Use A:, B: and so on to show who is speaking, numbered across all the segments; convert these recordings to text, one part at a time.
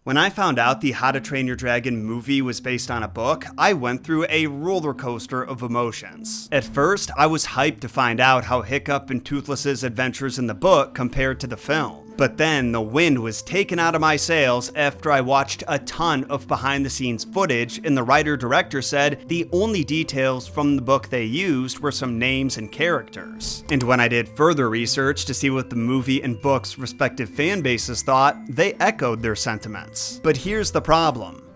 A: When I found out the How to Train Your Dragon movie was based on a book, I went through a roller coaster of emotions. At first, I was hyped to find out how Hiccup and Toothless's adventures in the book compared to the film. But then the wind was taken out of my sails after I watched a ton of behind-the-scenes footage, and the writer-director said the only details from the book they used were some names and characters. And when I did further research to see what the movie and book's respective fan bases thought, they echoed their sentiments. But here's the problem.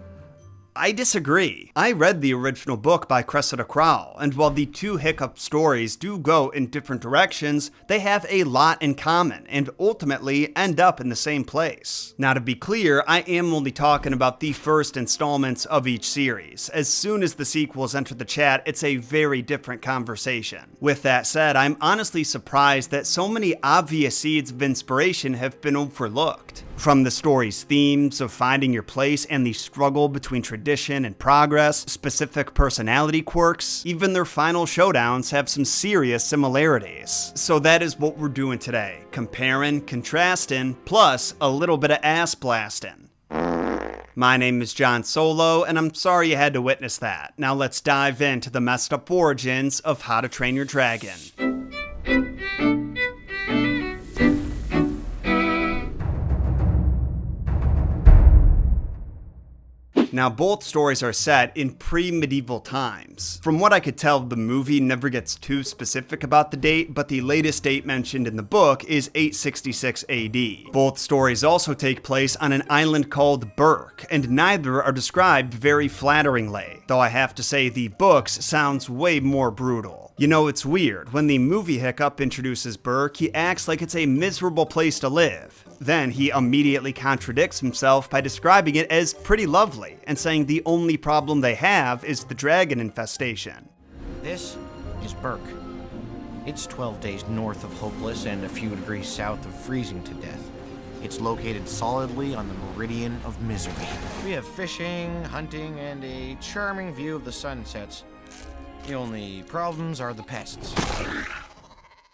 A: I disagree. I read the original book by Cressida Crowell, and while the two Hiccup stories do go in different directions, they have a lot in common, and ultimately end up in the same place. Now to be clear, I am only talking about the first installments of each series. As soon as the sequels enter the chat, it's a very different conversation. With that said, I'm honestly surprised that so many obvious seeds of inspiration have been overlooked. From the story's themes of finding your place and the struggle between tradition and progress, specific personality quirks, even their final showdowns have some serious similarities. So that is what we're doing today. Comparing, contrasting, plus a little bit of ass blasting. My name is Jon Solo, and I'm sorry you had to witness that. Now let's dive into the messed up origins of How to Train Your Dragon. Now, both stories are set in pre-medieval times. From what I could tell, the movie never gets too specific about the date, but the latest date mentioned in the book is 866 AD. Both stories also take place on an island called Berk, and neither are described very flatteringly, though I have to say the books sounds way more brutal. You know, it's weird. When the movie Hiccup introduces Berk, he acts like it's a miserable place to live. Then he immediately contradicts himself by describing it as pretty lovely, and saying the only problem they have is the dragon infestation.
B: This is Berk. It's 12 days north of Hopeless and a few degrees south of freezing to death. It's located solidly on the meridian of misery. We have fishing, hunting, and a charming view of the sunsets. The only problems are the pests.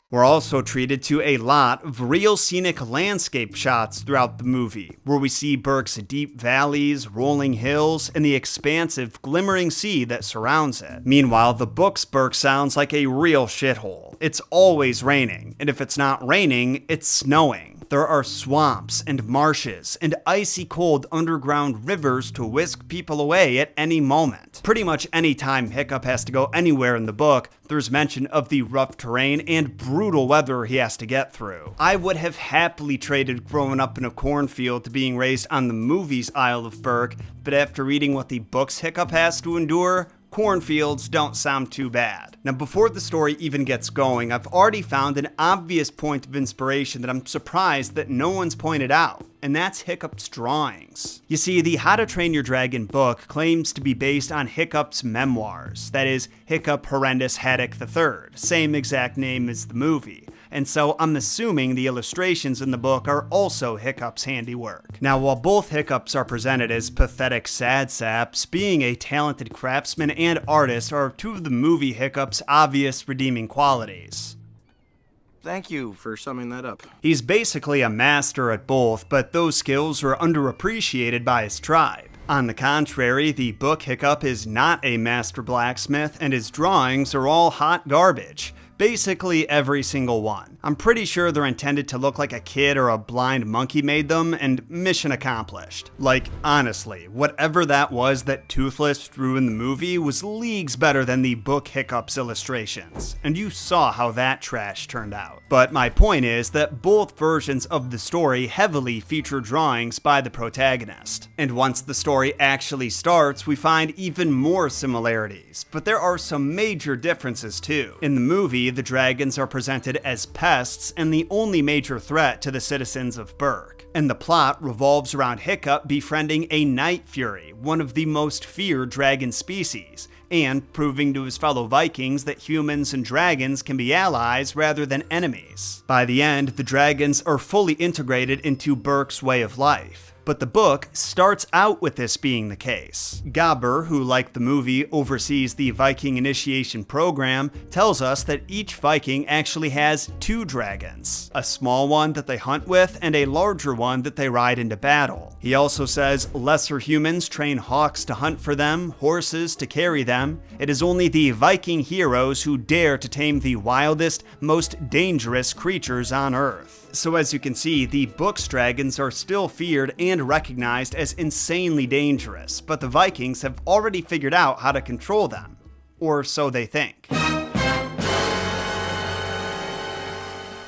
A: We're also treated to a lot of real scenic landscape shots throughout the movie, where we see Berk's deep valleys, rolling hills, and the expansive, glimmering sea that surrounds it. Meanwhile, the book's Berk sounds like a real shithole. It's always raining, and if it's not raining, it's snowing. There are swamps and marshes and icy cold underground rivers to whisk people away at any moment. Pretty much any time Hiccup has to go anywhere in the book, there's mention of the rough terrain and brutal weather he has to get through. I would have happily traded growing up in a cornfield to being raised on the movie's Isle of Berk, but after reading what the book's Hiccup has to endure, cornfields don't sound too bad. Now, before the story even gets going, I've already found an obvious point of inspiration that I'm surprised that no one's pointed out, and that's Hiccup's drawings. You see, the How to Train Your Dragon book claims to be based on Hiccup's memoirs, that is, Hiccup Horrendous Haddock III, same exact name as the movie. And so I'm assuming the illustrations in the book are also Hiccup's handiwork. Now, while both Hiccups are presented as pathetic sad saps, being a talented craftsman and artist are two of the movie Hiccup's obvious redeeming qualities.
B: Thank you for summing that up.
A: He's basically a master at both, but those skills are underappreciated by his tribe. On the contrary, the book Hiccup is not a master blacksmith, and his drawings are all hot garbage. Basically every single one. I'm pretty sure they're intended to look like a kid or a blind monkey made them, and mission accomplished. Like, honestly, whatever that was that Toothless drew in the movie was leagues better than the book Hiccup's illustrations, and you saw how that trash turned out. But my point is that both versions of the story heavily feature drawings by the protagonist. And once the story actually starts, we find even more similarities, but there are some major differences too. In the movie, the dragons are presented as pests and the only major threat to the citizens of Berk. And the plot revolves around Hiccup befriending a Night Fury, one of the most feared dragon species, and proving to his fellow Vikings that humans and dragons can be allies rather than enemies. By the end, the dragons are fully integrated into Berk's way of life. But the book starts out with this being the case. Gabber, who like the movie oversees the Viking initiation program, tells us that each Viking actually has 2 dragons, a small one that they hunt with and a larger one that they ride into battle. He also says lesser humans train hawks to hunt for them, horses to carry them. It is only the Viking heroes who dare to tame the wildest, most dangerous creatures on Earth. So as you can see, the book's dragons are still feared and recognized as insanely dangerous, but the Vikings have already figured out how to control them. Or so they think.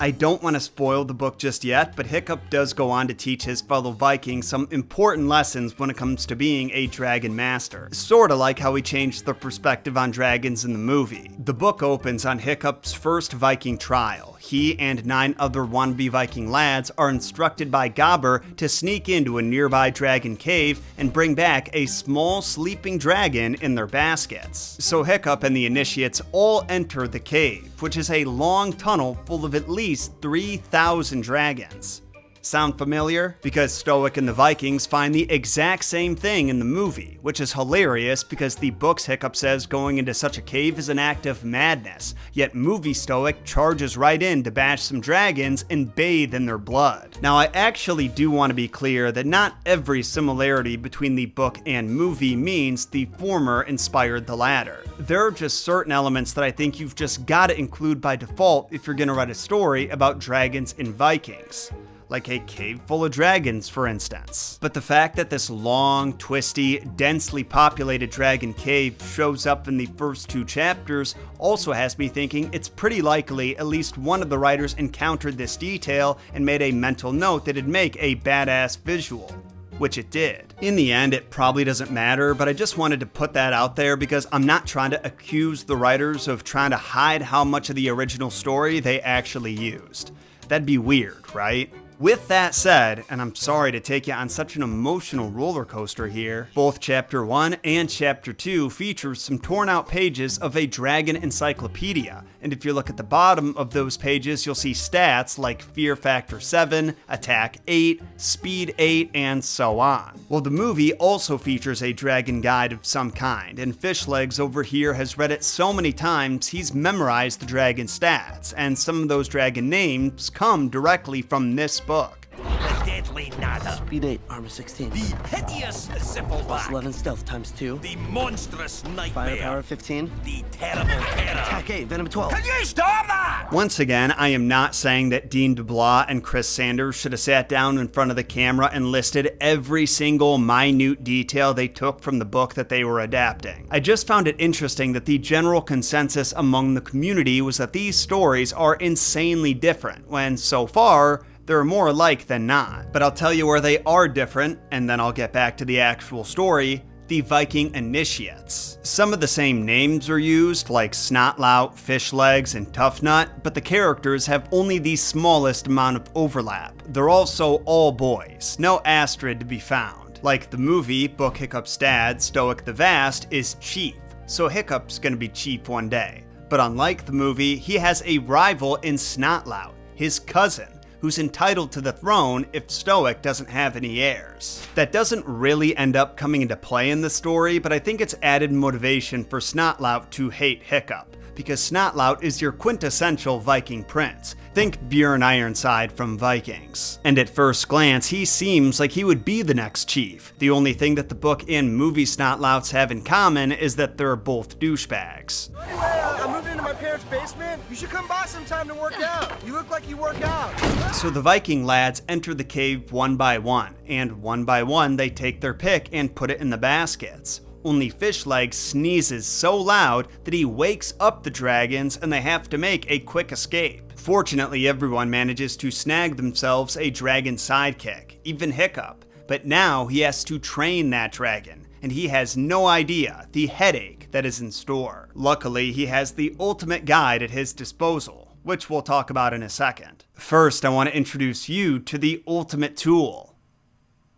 A: I don't want to spoil the book just yet, but Hiccup does go on to teach his fellow Vikings some important lessons when it comes to being a dragon master. Sorta like how he changed the perspective on dragons in the movie. The book opens on Hiccup's first Viking trial. He and 9 other wannabe Viking lads are instructed by Gabber to sneak into a nearby dragon cave and bring back a small sleeping dragon in their baskets. So Hiccup and the initiates all enter the cave, which is a long tunnel full of at least 3,000 dragons. Sound familiar? Because Stoic and the Vikings find the exact same thing in the movie, which is hilarious because the book's Hiccup says going into such a cave is an act of madness, yet movie Stoic charges right in to bash some dragons and bathe in their blood. Now I actually do want to be clear that not every similarity between the book and movie means the former inspired the latter. There are just certain elements that I think you've just got to include by default if you're going to write a story about dragons and Vikings. Like a cave full of dragons, for instance. But the fact that this long, twisty, densely populated dragon cave shows up in the first 2 chapters also has me thinking it's pretty likely at least one of the writers encountered this detail and made a mental note that it'd make a badass visual. Which it did. In the end, it probably doesn't matter, but I just wanted to put that out there because I'm not trying to accuse the writers of trying to hide how much of the original story they actually used. That'd be weird, right? With that said, and I'm sorry to take you on such an emotional roller coaster here, both Chapter 1 and Chapter 2 feature some torn out pages of a dragon encyclopedia, and if you look at the bottom of those pages, you'll see stats like Fear Factor 7, Attack 8, Speed 8, and so on. Well, the movie also features a dragon guide of some kind, and Fishlegs over here has read it so many times he's memorized the dragon stats, and some of those dragon names come directly from this book.
C: The deadly nada.
D: Speed 8, armor 16.
C: The hideous Zippleback.
D: Plus 11 stealth times 2.
C: The monstrous nightmare.
D: Firepower 15.
C: The terrible terror.
D: Attack 8, venom 12.
C: Can you stop that?
A: Once again, I am not saying that Dean DeBlois and Chris Sanders should have sat down in front of the camera and listed every single minute detail they took from the book that they were adapting. I just found it interesting that the general consensus among the community was that these stories are insanely different, when so far, they're more alike than not. But I'll tell you where they are different, and then I'll get back to the actual story. The Viking initiates. Some of the same names are used, like Snotlout, Fishlegs, and Toughnut, but the characters have only the smallest amount of overlap. They're also all boys, no Astrid to be found. Like the movie, Book Hiccup's dad, Stoic the Vast, is Chief, so Hiccup's gonna be Chief one day. But unlike the movie, he has a rival in Snotlout, his cousin, who's entitled to the throne if Stoic doesn't have any heirs. That doesn't really end up coming into play in the story, but I think it's added motivation for Snotlout to hate Hiccup, because Snotlout is your quintessential Viking prince. Think Bjorn Ironside from Vikings. And at first glance, he seems like he would be the next chief. The only thing that the book and movie Snotlouts have in common is that they're both douchebags.
E: I'm moving into my parents' basement. You should come by sometime to work out. You look like you work out.
A: So the Viking lads enter the cave one by one, and one by one they take their pick and put it in the baskets. Only Fishlegs sneezes so loud that he wakes up the dragons and they have to make a quick escape. Fortunately, everyone manages to snag themselves a dragon sidekick, even Hiccup. But now he has to train that dragon, and he has no idea the headache that is in store. Luckily, he has the ultimate guide at his disposal, which we'll talk about in a second. First, I want to introduce you to the ultimate tool.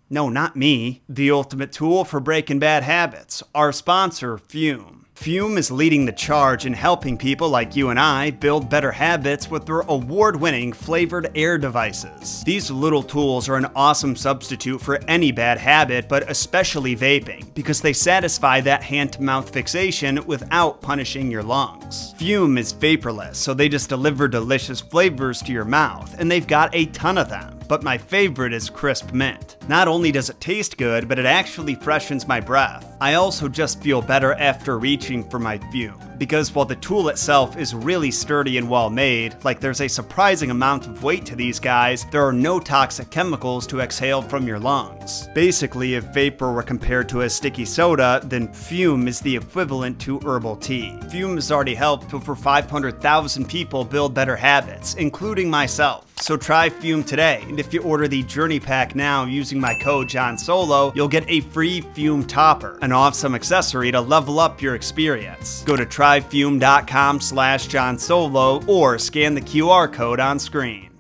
A: No, not me. The ultimate tool for breaking bad habits. Our sponsor, Fume. Fume is leading the charge in helping people like you and I build better habits with their award-winning flavored air devices. These little tools are an awesome substitute for any bad habit, but especially vaping, because they satisfy that hand-to-mouth fixation without punishing your lungs. Fume is vaporless, so they just deliver delicious flavors to your mouth, and they've got a ton of them. But my favorite is crisp mint. Not only does it taste good, but it actually freshens my breath. I also just feel better after reaching for my fume, because while the tool itself is really sturdy and well made, like there's a surprising amount of weight to these guys, there are no toxic chemicals to exhale from your lungs. Basically, if vapor were compared to a sticky soda, then fume is the equivalent to herbal tea. Fume has already helped over 500,000 people build better habits, including myself. So try Fume today, and if you order the Journey Pack now using my code Jon Solo, you'll get a free Fume topper, an awesome accessory to level up your experience. Go to tryfume.com/Jon Solo or scan the QR code on screen.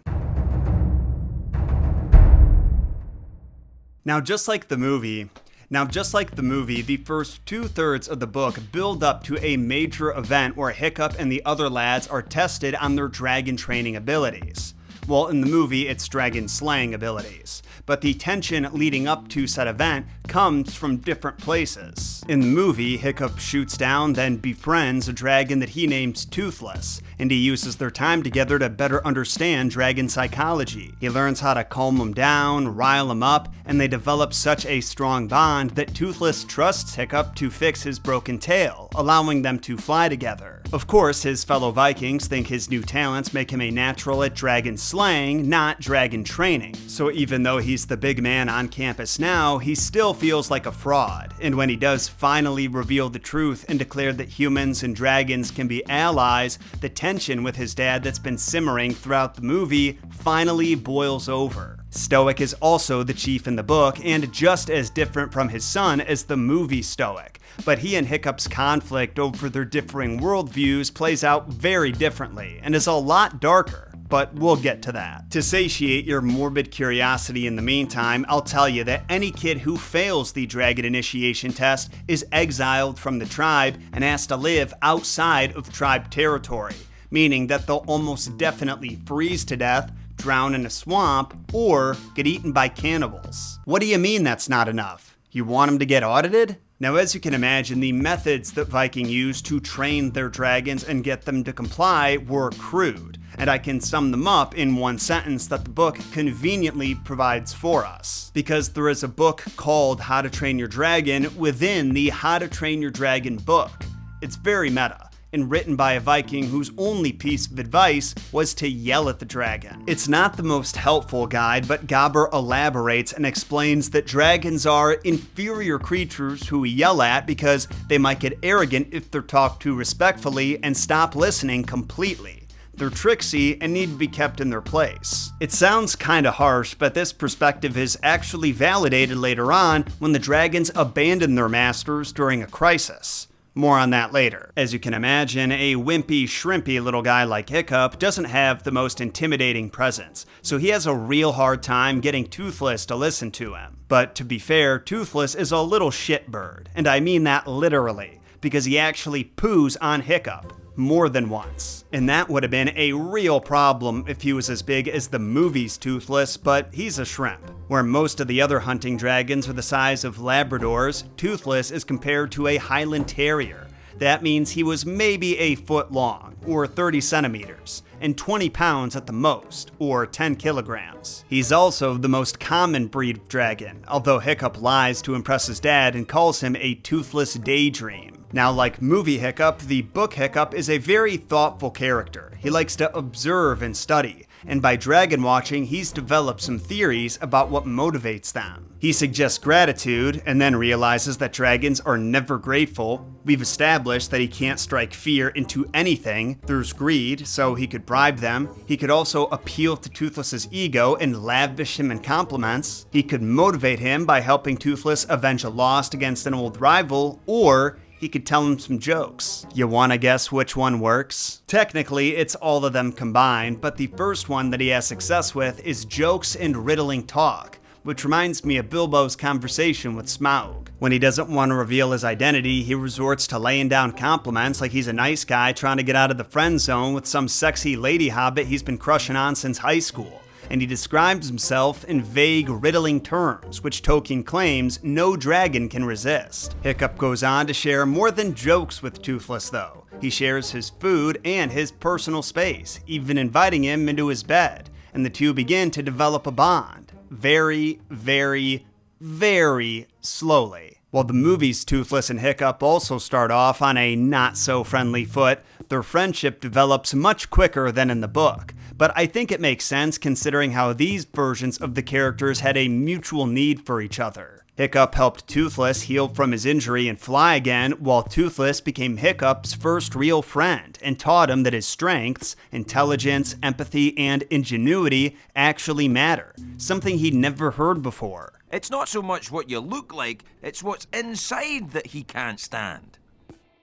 A: Now just like the movie, the first 2/3 of the book build up to a major event where Hiccup and the other lads are tested on their dragon training abilities. Well, in the movie, it's dragon slaying abilities, but the tension leading up to said event comes from different places. In the movie, Hiccup shoots down, then befriends a dragon that he names Toothless, and he uses their time together to better understand dragon psychology. He learns how to calm them down, rile them up, and they develop such a strong bond that Toothless trusts Hiccup to fix his broken tail, allowing them to fly together. Of course, his fellow Vikings think his new talents make him a natural at dragon slaying, not dragon training. So even though he's the big man on campus now, he still feels like a fraud. And when he does finally reveal the truth and declare that humans and dragons can be allies, the tension with his dad that's been simmering throughout the movie finally boils over. Stoic is also the chief in the book, and just as different from his son as the movie Stoic. But he and Hiccup's conflict over their differing worldviews plays out very differently, and is a lot darker. But we'll get to that. To satiate your morbid curiosity in the meantime, I'll tell you that any kid who fails the dragon initiation test is exiled from the tribe and has to live outside of tribe territory, meaning that they'll almost definitely freeze to death, drown in a swamp, or get eaten by cannibals. What do you mean that's not enough? You want them to get audited? Now, as you can imagine, the methods that Viking used to train their dragons and get them to comply were crude, and I can sum them up in one sentence that the book conveniently provides for us. Because there is a book called How to Train Your Dragon within the How to Train Your Dragon book. It's very meta, and written by a Viking whose only piece of advice was to yell at the dragon. It's not the most helpful guide, but Gabber elaborates and explains that dragons are inferior creatures who we yell at because they might get arrogant if they're talked to respectfully and stop listening completely. They're tricksy and need to be kept in their place. It sounds kinda harsh, but this perspective is actually validated later on when the dragons abandon their masters during a crisis. More on that later. As you can imagine, a wimpy, shrimpy little guy like Hiccup doesn't have the most intimidating presence, so he has a real hard time getting Toothless to listen to him. But to be fair, Toothless is a little shitbird, and I mean that literally, because he actually poos on Hiccup more than once. And that would have been a real problem if he was as big as the movie's Toothless, but he's a shrimp. Where most of the other hunting dragons are the size of Labradors, Toothless is compared to a Highland Terrier. That means he was maybe a foot long, or 30 centimeters, and 20 pounds at the most, or 10 kilograms. He's also the most common breed of dragon, although Hiccup lies to impress his dad and calls him a toothless daydream. Now, like movie Hiccup, the book Hiccup is a very thoughtful character. He likes to observe and study, and by dragon watching, he's developed some theories about what motivates them. He suggests gratitude, and then realizes that dragons are never grateful. We've established that he can't strike fear into anything. There's greed, so he could bribe them. He could also appeal to Toothless's ego and lavish him in compliments. He could motivate him by helping Toothless avenge a loss against an old rival, or he could tell him some jokes. You wanna guess which one works? Technically, it's all of them combined, but the first one that he has success with is jokes and riddling talk. which reminds me of Bilbo's conversation with Smaug. When he doesn't want to reveal his identity, he resorts to laying down compliments like he's a nice guy trying to get out of the friend zone with some sexy lady hobbit he's been crushing on since high school. And he describes himself in vague, riddling terms, which Tolkien claims no dragon can resist. Hiccup goes on to share more than jokes with Toothless, though. He shares his food and his personal space, even inviting him into his bed, and the two begin to develop a bond. Very, very, very slowly. While the movies Toothless and Hiccup also start off on a not-so-friendly foot, their friendship develops much quicker than in the book. But I think it makes sense considering how these versions of the characters had a mutual need for each other. Hiccup helped Toothless heal from his injury and fly again, while Toothless became Hiccup's first real friend and taught him that his strengths, intelligence, empathy, and ingenuity actually matter, something he'd never heard before.
C: It's not so much what you look like, it's what's inside that he can't stand.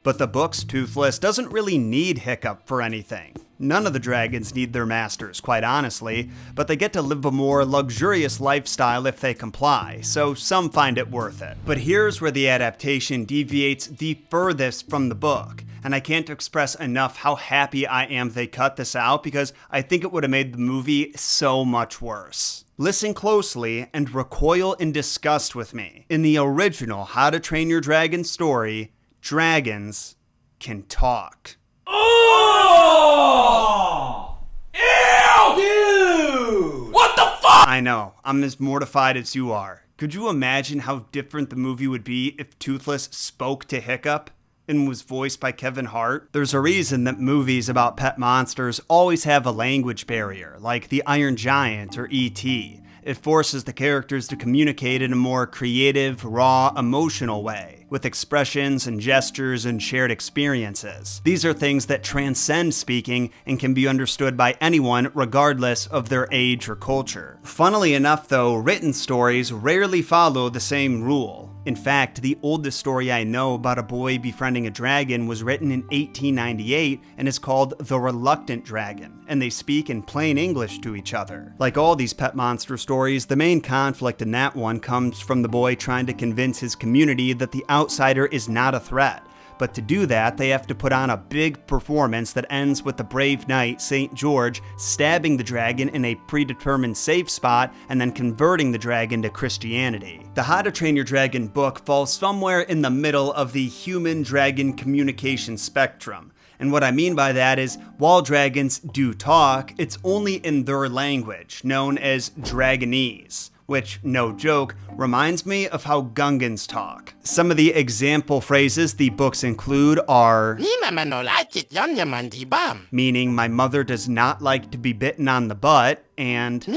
A: But the book's Toothless doesn't really need Hiccup for anything. None of the dragons need their masters, quite honestly, but they get to live a more luxurious lifestyle if they comply, so some find it worth it. But here's where the adaptation deviates the furthest from the book, and I can't express enough how happy I am they cut this out because I think it would have made the movie so much worse. Listen closely and recoil in disgust with me. In the original How to Train Your Dragon story, dragons can talk.
C: Oh! Ew! Dude! What the fuck?
A: I know, I'm as mortified as you are. Could you imagine how different the movie would be if Toothless spoke to Hiccup and was voiced by Kevin Hart? There's a reason that movies about pet monsters always have a language barrier, like The Iron Giant or E.T. It forces the characters to communicate in a more creative, raw, emotional way, with expressions and gestures and shared experiences. These are things that transcend speaking and can be understood by anyone regardless of their age or culture. Funnily enough though, written stories rarely follow the same rule. In fact, the oldest story I know about a boy befriending a dragon was written in 1898 and is called The Reluctant Dragon, and they speak in plain English to each other. Like all these pet monster stories, the main conflict in that one comes from the boy trying to convince his community that the outsider is not a threat. But to do that, they have to put on a big performance that ends with the brave knight, St. George, stabbing the dragon in a predetermined safe spot and then converting the dragon to Christianity. The How to Train Your Dragon book falls somewhere in the middle of the human-dragon communication spectrum. And what I mean by that is, while dragons do talk, it's only in their language, known as Dragonese. Which, no joke, reminds me of how Gungans talk. Some of the example phrases the books include are meaning my mother does not like to be bitten on the butt, and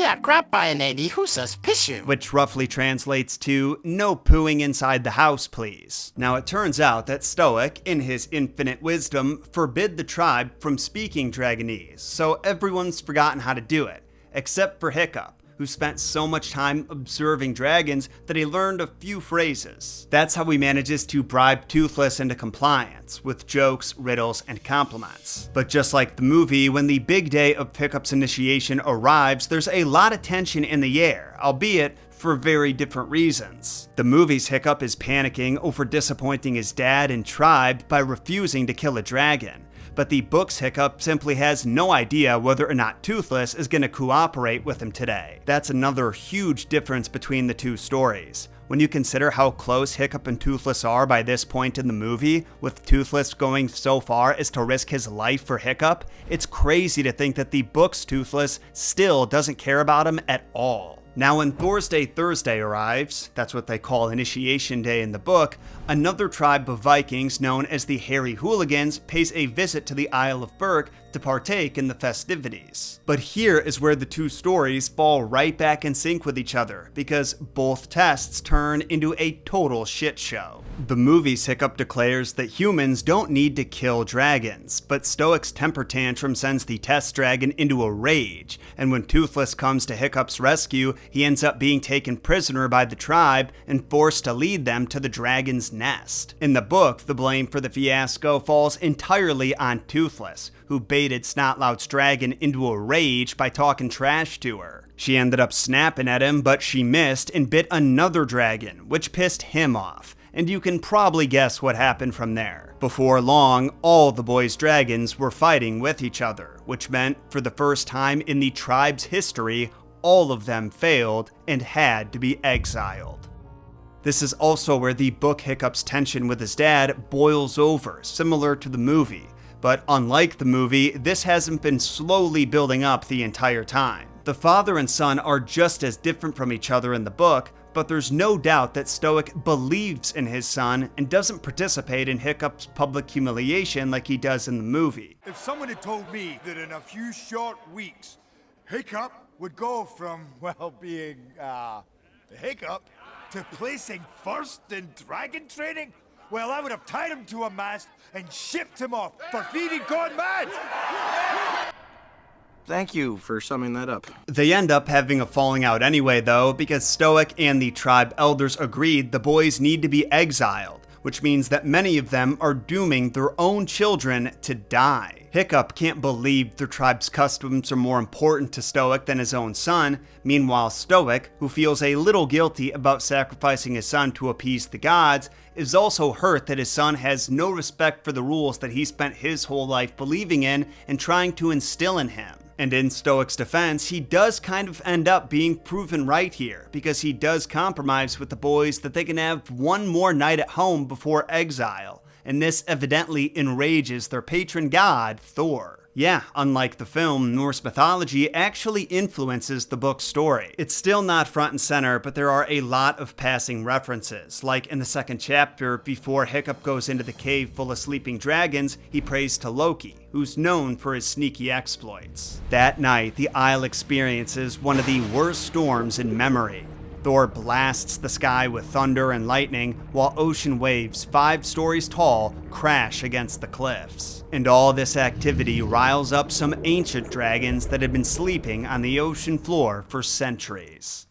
A: which roughly translates to no pooing inside the house, please. Now it turns out that Stoic, in his infinite wisdom, forbid the tribe from speaking Dragonese, so everyone's forgotten how to do it, except for Hiccup, who spent so much time observing dragons that he learned a few phrases. That's how he manages to bribe Toothless into compliance, with jokes, riddles, and compliments. But just like the movie, when the big day of Hiccup's initiation arrives, there's a lot of tension in the air, albeit for very different reasons. The movie's Hiccup is panicking over disappointing his dad and tribe by refusing to kill a dragon. But the book's Hiccup simply has no idea whether or not Toothless is going to cooperate with him today. That's another huge difference between the two stories. When you consider how close Hiccup and Toothless are by this point in the movie, with Toothless going so far as to risk his life for Hiccup, it's crazy to think that the book's Toothless still doesn't care about him at all. Now when Thor's Day Thursday arrives, that's what they call Initiation Day in the book, another tribe of Vikings known as the Hairy Hooligans pays a visit to the Isle of Berk to partake in the festivities. But here is where the two stories fall right back in sync with each other, because both tests turn into a total shit show. The movie's Hiccup declares that humans don't need to kill dragons, but Stoic's temper tantrum sends the test dragon into a rage, and when Toothless comes to Hiccup's rescue, he ends up being taken prisoner by the tribe and forced to lead them to the dragon's nest. In the book, the blame for the fiasco falls entirely on Toothless, who baited Snotlout's dragon into a rage by talking trash to her. She ended up snapping at him, but she missed and bit another dragon, which pissed him off. And you can probably guess what happened from there. Before long, all the boys' dragons were fighting with each other, which meant, for the first time in the tribe's history, all of them failed and had to be exiled. This is also where the book Hiccup's tension with his dad boils over, similar to the movie. But unlike the movie, this hasn't been slowly building up the entire time. The father and son are just as different from each other in the book, but there's no doubt that Stoic believes in his son and doesn't participate in Hiccup's public humiliation like he does in the movie.
F: If someone had told me that in a few short weeks, Hiccup would go from, well, being, Hiccup to placing first in dragon training, well, I would have tied him to a mast and shipped him off for feeding gone mad!
B: Thank you for summing that up.
A: They end up having a falling out anyway, though, because Stoic and the tribe elders agreed the boys need to be exiled, which means that many of them are dooming their own children to die. Hiccup can't believe their tribe's customs are more important to Stoic than his own son. Meanwhile, Stoic, who feels a little guilty about sacrificing his son to appease the gods, is also hurt that his son has no respect for the rules that he spent his whole life believing in and trying to instill in him. And in Stoic's defense, he does kind of end up being proven right here, because he does compromise with the boys that they can have one more night at home before exile, and this evidently enrages their patron god, Thor. Yeah, unlike the film, Norse mythology actually influences the book's story. It's still not front and center, but there are a lot of passing references. Like in the second chapter, before Hiccup goes into the cave full of sleeping dragons, he prays to Loki, who's known for his sneaky exploits. That night, the Isle experiences one of the worst storms in memory. Thor blasts the sky with thunder and lightning, while ocean waves 5 stories tall crash against the cliffs. And all this activity riles up some ancient dragons that had been sleeping on the ocean floor for centuries.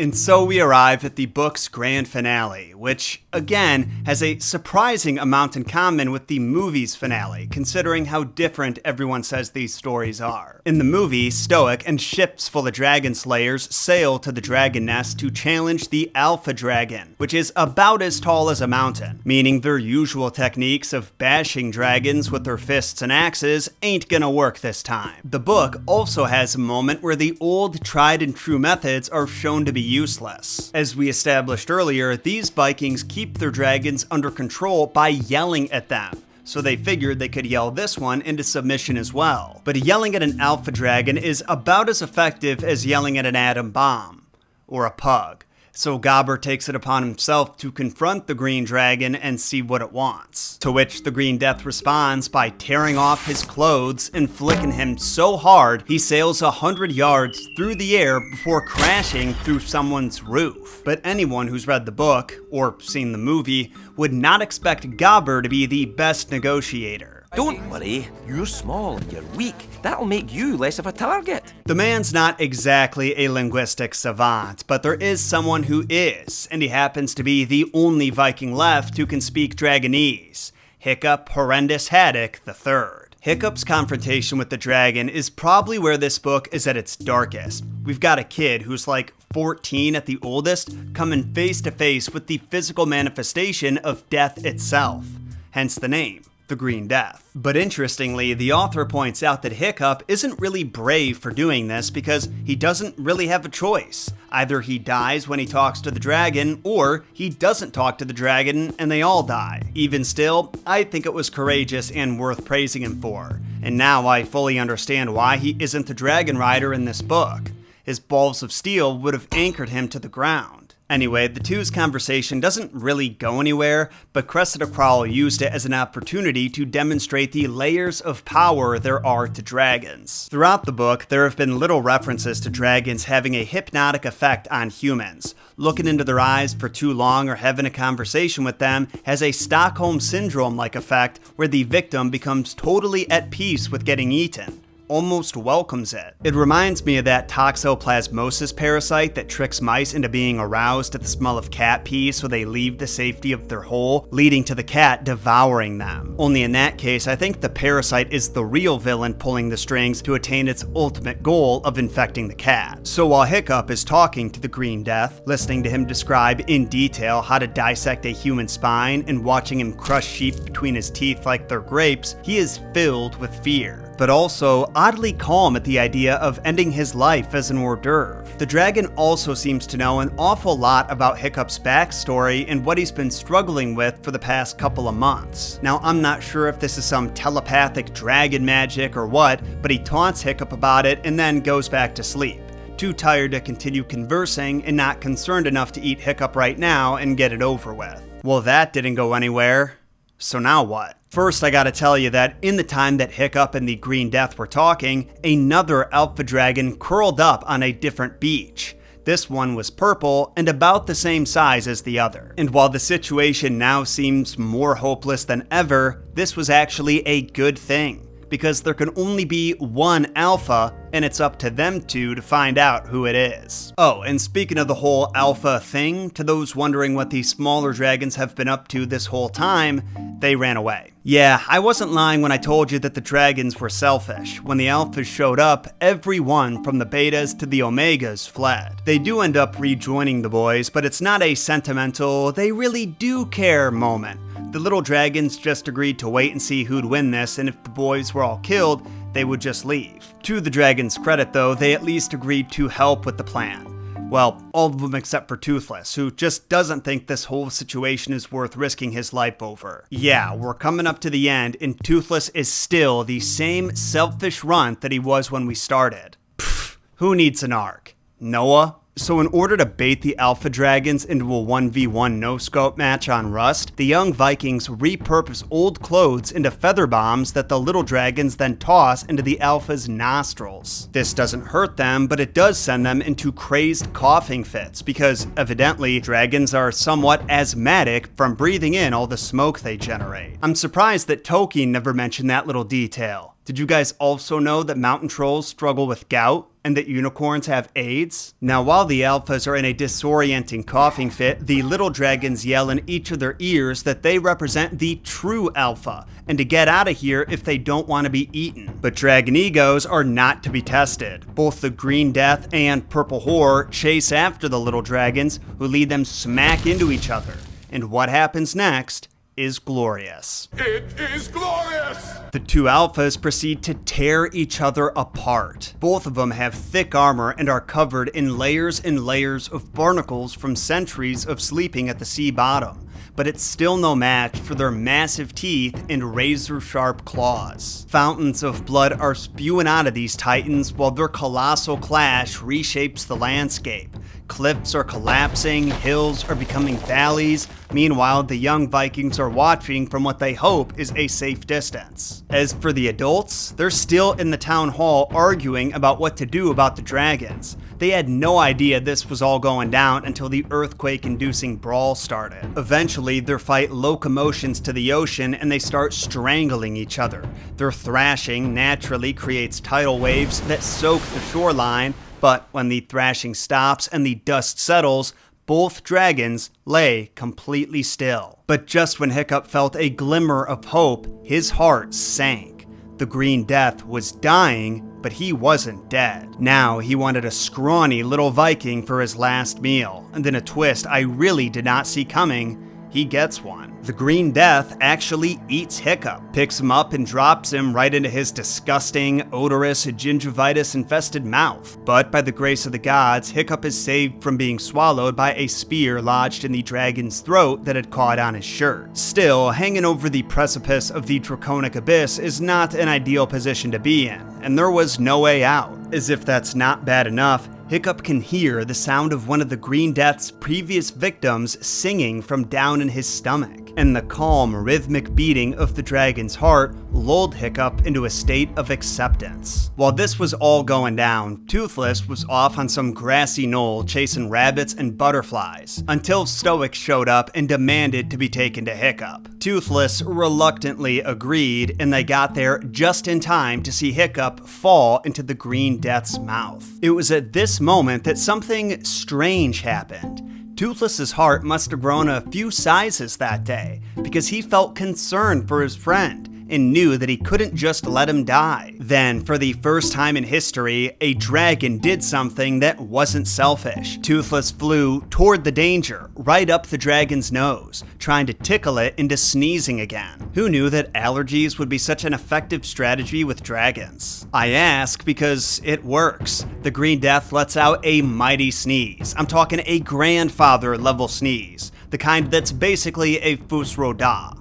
A: And so we arrive at the book's grand finale, which, again, has a surprising amount in common with the movie's finale, considering how different everyone says these stories are. In the movie, Stoic and ships full of dragon slayers sail to the dragon nest to challenge the Alpha Dragon, which is about as tall as a mountain, meaning their usual techniques of bashing dragons with their fists and axes ain't gonna work this time. The book also has a moment where the old tried and true methods are shown to be useless. As we established earlier, these Vikings keep their dragons under control by yelling at them, so they figured they could yell this one into submission as well. But yelling at an alpha dragon is about as effective as yelling at an atom bomb, or a pug. So Gobber takes it upon himself to confront the green dragon and see what it wants. To which the Green Death responds by tearing off his clothes and flicking him so hard he sails 100 yards through the air before crashing through someone's roof. But anyone who's read the book, or seen the movie, would not expect Gobber to be the best negotiator.
C: Don't worry, you're small and you're weak. That'll make you less of a target.
A: The man's not exactly a linguistic savant, but there is someone who is, and he happens to be the only Viking left who can speak Dragonese, Hiccup Horrendous Haddock III. Hiccup's confrontation with the dragon is probably where this book is at its darkest. We've got a kid who's like 14 at the oldest, coming face to face with the physical manifestation of death itself, hence the name. The Green Death. But interestingly, the author points out that Hiccup isn't really brave for doing this because he doesn't really have a choice. Either he dies when he talks to the dragon, or he doesn't talk to the dragon and they all die. Even still, I think it was courageous and worth praising him for. And now I fully understand why he isn't the dragon rider in this book. His balls of steel would have anchored him to the ground. Anyway, the two's conversation doesn't really go anywhere, but Cressida Crowell used it as an opportunity to demonstrate the layers of power there are to dragons. Throughout the book, there have been little references to dragons having a hypnotic effect on humans. Looking into their eyes for too long or having a conversation with them has a Stockholm Syndrome-like effect where the victim becomes totally at peace with getting eaten. almost welcomes it. It reminds me of that toxoplasmosis parasite that tricks mice into being aroused at the smell of cat pee so they leave the safety of their hole, leading to the cat devouring them. Only in that case, I think the parasite is the real villain pulling the strings to attain its ultimate goal of infecting the cat. So while Hiccup is talking to the Green Death, listening to him describe in detail how to dissect a human spine and watching him crush sheep between his teeth like they're grapes, he is filled with fear, but also oddly calm at the idea of ending his life as an hors d'oeuvre. The dragon also seems to know an awful lot about Hiccup's backstory and what he's been struggling with for the past couple of months. Now, I'm not sure if this is some telepathic dragon magic or what, but he taunts Hiccup about it and then goes back to sleep, too tired to continue conversing and not concerned enough to eat Hiccup right now and get it over with. Well, that didn't go anywhere. So now what? First, I gotta tell you that in the time that Hiccup and the Green Death were talking, another alpha dragon curled up on a different beach. This one was purple and about the same size as the other. And while the situation now seems more hopeless than ever, this was actually a good thing, because there can only be one alpha, and it's up to them two to find out who it is. Oh, and speaking of the whole alpha thing, to those wondering what these smaller dragons have been up to this whole time, they ran away. Yeah, I wasn't lying when I told you that the dragons were selfish. When the alphas showed up, everyone from the betas to the omegas fled. They do end up rejoining the boys, but it's not a sentimental, they really do care moment. The little dragons just agreed to wait and see who'd win this, and if the boys were all killed, they would just leave. To the dragons' credit though, they at least agreed to help with the plan. Well, all of them except for Toothless, who just doesn't think this whole situation is worth risking his life over. Yeah, we're coming up to the end, and Toothless is still the same selfish runt that he was when we started. Pfft, who needs an arc? Noah? So in order to bait the alpha dragons into a 1v1 no-scope match on Rust, the young Vikings repurpose old clothes into feather bombs that the little dragons then toss into the alpha's nostrils. This doesn't hurt them, but it does send them into crazed coughing fits, because evidently dragons are somewhat asthmatic from breathing in all the smoke they generate. I'm surprised that Tolkien never mentioned that little detail. Did you guys also know that mountain trolls struggle with gout and that unicorns have AIDS? Now, while the alphas are in a disorienting coughing fit, the little dragons yell in each of their ears that they represent the true alpha and to get out of here if they don't want to be eaten. But dragon egos are not to be tested. Both the Green Death and Purple Whore chase after the little dragons, who lead them smack into each other. And what happens next is glorious.
G: It is glorious!
A: The two alphas proceed to tear each other apart. Both of them have thick armor and are covered in layers and layers of barnacles from centuries of sleeping at the sea bottom, but it's still no match for their massive teeth and razor-sharp claws. Fountains of blood are spewing out of these titans while their colossal clash reshapes the landscape. Cliffs are collapsing, hills are becoming valleys. Meanwhile, the young Vikings are watching from what they hope is a safe distance. As for the adults, they're still in the town hall arguing about what to do about the dragons. They had no idea this was all going down until the earthquake-inducing brawl started. Eventually, their fight locomotions to the ocean and they start strangling each other. Their thrashing naturally creates tidal waves that soak the shoreline, but when the thrashing stops and the dust settles, both dragons lay completely still. But just when Hiccup felt a glimmer of hope, his heart sank. The Green Death was dying, but he wasn't dead. Now he wanted a scrawny little Viking for his last meal, and in a twist I really did not see coming, he gets one. The Green Death actually eats Hiccup, picks him up and drops him right into his disgusting, odorous, gingivitis-infested mouth. But by the grace of the gods, Hiccup is saved from being swallowed by a spear lodged in the dragon's throat that had caught on his shirt. Still, hanging over the precipice of the draconic abyss is not an ideal position to be in, and there was no way out. As if that's not bad enough, Hiccup can hear the sound of one of the Green Death's previous victims singing from down in his stomach. and the calm, rhythmic beating of the dragon's heart lulled Hiccup into a state of acceptance. While this was all going down, Toothless was off on some grassy knoll chasing rabbits and butterflies, until Stoic showed up and demanded to be taken to Hiccup. Toothless reluctantly agreed, and they got there just in time to see Hiccup fall into the Green Death's mouth. It was at this moment that something strange happened. Toothless's heart must have grown a few sizes that day, because he felt concern for his friend and knew that he couldn't just let him die. Then, for the first time in history, a dragon did something that wasn't selfish. Toothless flew toward the danger, right up the dragon's nose, trying to tickle it into sneezing again. Who knew that allergies would be such an effective strategy with dragons? I ask because it works. The Green Death lets out a mighty sneeze. I'm talking a grandfather level sneeze, the kind that's basically a fus roda.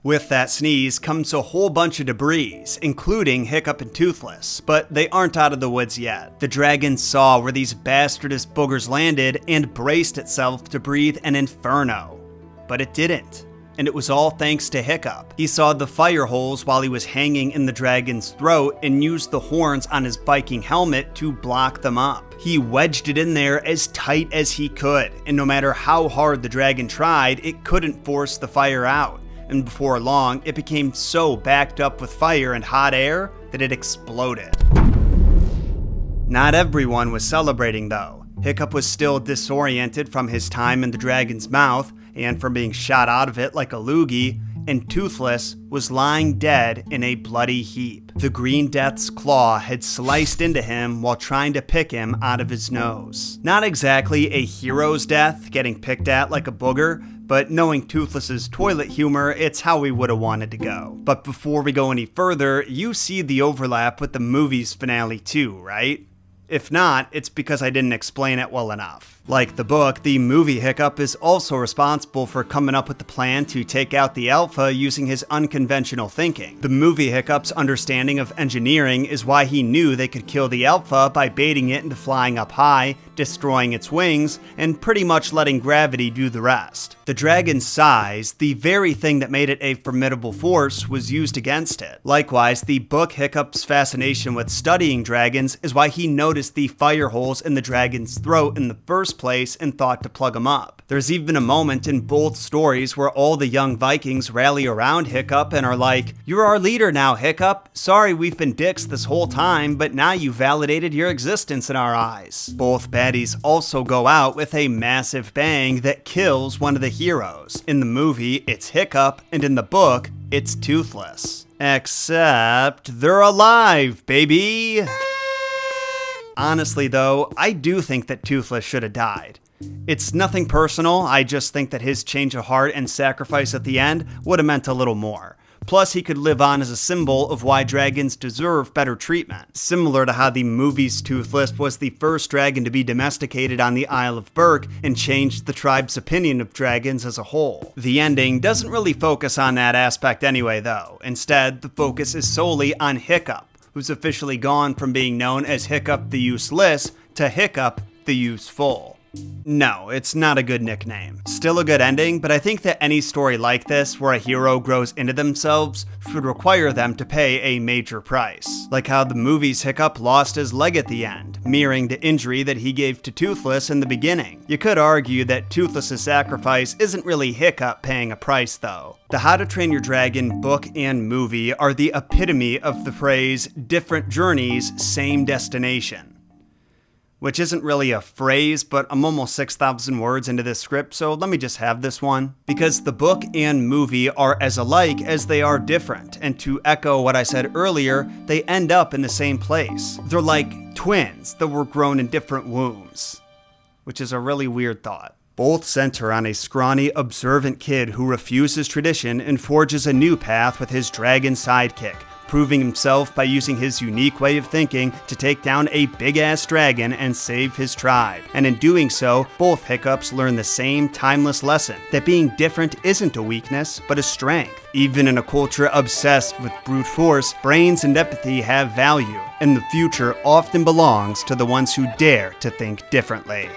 A: With that sneeze comes a whole bunch of debris, including Hiccup and Toothless, but they aren't out of the woods yet. The dragon saw where these bastardous boogers landed and braced itself to breathe an inferno. But it didn't. And it was all thanks to Hiccup. He saw the fire holes while he was hanging in the dragon's throat and used the horns on his Viking helmet to block them up. He wedged it in there as tight as he could, and no matter how hard the dragon tried, it couldn't force the fire out. And before long, it became so backed up with fire and hot air that it exploded. Not everyone was celebrating though. Hiccup was still disoriented from his time in the dragon's mouth and from being shot out of it like a loogie, and Toothless was lying dead in a bloody heap. The Green Death's claw had sliced into him while trying to pick him out of his nose. Not exactly a hero's death, getting picked at like a booger, but knowing Toothless's toilet humor, it's how we would have wanted to go. But before we go any further, you see the overlap with the movie's finale too, right? If not, it's because I didn't explain it well enough. Like the book, the movie Hiccup is also responsible for coming up with the plan to take out the Alpha using his unconventional thinking. The movie Hiccup's understanding of engineering is why he knew they could kill the Alpha by baiting it into flying up high, destroying its wings, and pretty much letting gravity do the rest. The dragon's size, the very thing that made it a formidable force, was used against it. Likewise, the book Hiccup's fascination with studying dragons is why he noticed the fire holes in the dragon's throat in the first place and thought to plug them up. There's even a moment in both stories where all the young Vikings rally around Hiccup and are like, "You're our leader now, Hiccup. Sorry we've been dicks this whole time, but now you validated your existence in our eyes." Both baddies also go out with a massive bang that kills one of the heroes. In the movie, it's Hiccup, and in the book, it's Toothless. Except they're alive, baby! Honestly though, I do think that Toothless should have died. It's nothing personal, I just think that his change of heart and sacrifice at the end would have meant a little more. Plus, he could live on as a symbol of why dragons deserve better treatment. Similar to how the movie's Toothless was the first dragon to be domesticated on the Isle of Berk and changed the tribe's opinion of dragons as a whole. The ending doesn't really focus on that aspect anyway though. Instead, the focus is solely on Hiccup, who's officially gone from being known as Hiccup the Useless to Hiccup the Useful. No, it's not a good nickname. Still a good ending, but I think that any story like this, where a hero grows into themselves, should require them to pay a major price. Like how the movie's Hiccup lost his leg at the end, mirroring the injury that he gave to Toothless in the beginning. You could argue that Toothless's sacrifice isn't really Hiccup paying a price though. The How to Train Your Dragon book and movie are the epitome of the phrase, different journeys, same destination. Which isn't really a phrase, but I'm almost 6,000 words into this script, so let me just have this one. Because the book and movie are as alike as they are different, and to echo what I said earlier, they end up in the same place. They're like twins that were grown in different wombs, which is a really weird thought. Both center on a scrawny, observant kid who refuses tradition and forges a new path with his dragon sidekick, proving himself by using his unique way of thinking to take down a big-ass dragon and save his tribe. And in doing so, both Hiccups learn the same timeless lesson, that being different isn't a weakness, but a strength. Even in a culture obsessed with brute force, brains and empathy have value, and the future often belongs to the ones who dare to think differently.